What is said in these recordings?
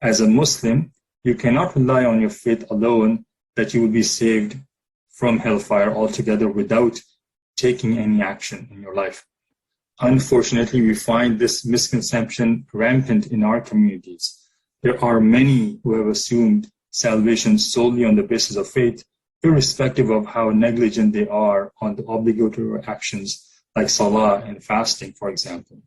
As a Muslim, you cannot rely on your faith alone that you will be saved from hellfire altogether without taking any action in your life. Unfortunately, we find this misconception rampant in our communities. There are many who have assumed salvation solely on the basis of faith, irrespective of how negligent they are on the obligatory actions like salah and fasting, for example.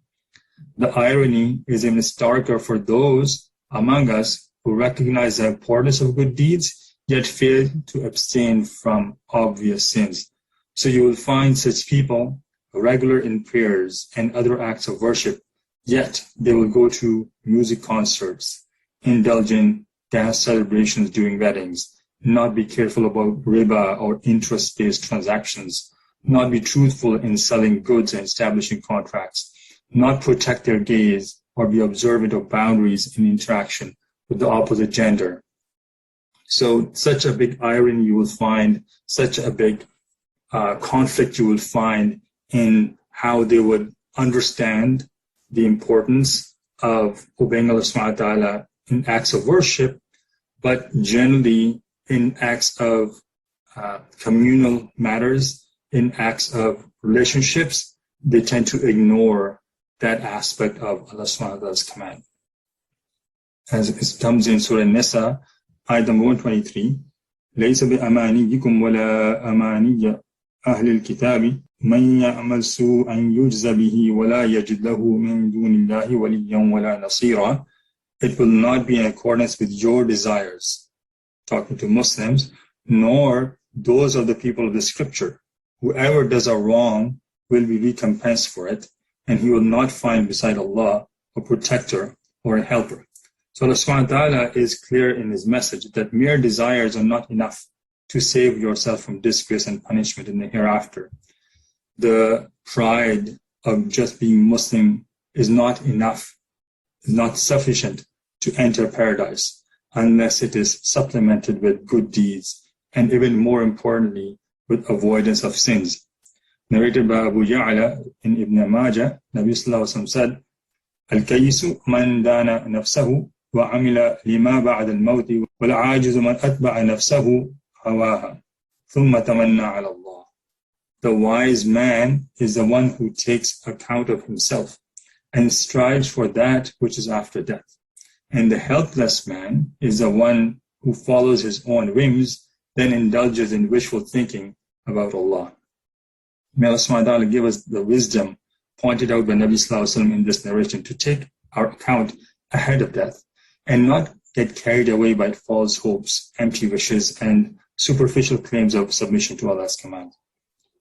The irony is even starker for those among us who recognize the importance of good deeds, yet fail to abstain from obvious sins. So you will find such people regular in prayers and other acts of worship, yet they will go to music concerts, indulge in dance celebrations during weddings, not be careful about riba or interest-based transactions, not be truthful in selling goods and establishing contracts, not protect their gaze or be observant of boundaries in interaction with the opposite gender. So such a big irony you will find, such a big conflict you will find in how they would understand the importance of obeying Allah subhanahu wa ta'ala in acts of worship, but generally in acts of communal matters, in acts of relationships, they tend to ignore that aspect of Allah subhanahu wa ta'ala's command. As it comes in Surah Nisa, ayat number 123, لَيْسَ بِأَمَانِيِّكُمْ وَلَا أَمَانِيَّ أَهْلِ الْكِتَابِ مَنْ يَعْمَلْ سُوءًا يُجْزَ بِهِ وَلَا يَجِدْ لَهُ مِنْ دُونِ اللَّهِ وَلِيًّا وَلَا نَصِيرًا. It will not be in accordance with your desires, talking to Muslims, nor those of the people of the scripture. Whoever does a wrong will be recompensed for it, and he will not find beside Allah a protector or a helper. So Allah subhanahu wa ta'ala is clear in his message that mere desires are not enough to save yourself from disgrace and punishment in the hereafter. The pride of just being Muslim is not enough, is not sufficient to enter paradise unless it is supplemented with good deeds, and even more importantly, with avoidance of sins. Narrated by Abu Ya'la in Ibn Majah, Nabi Sallallahu Alaihi Wasallam said, Al-Kayyisu man dana nafsahu wa amila lima ba'd al-mawti wal-ajizu man atba'a nafsahu hawaha thumma tamanna ala Allah. The wise man is the one who takes account of himself and strives for that which is after death. And the helpless man is the one who follows his own whims, then indulges in wishful thinking about Allah. May Allah subhanahu wa ta'ala give us the wisdom pointed out by Nabi Sallallahu Alaihi Wasallam in this narration to take our account ahead of death and not get carried away by false hopes, empty wishes, and superficial claims of submission to Allah's command.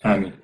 Ameen.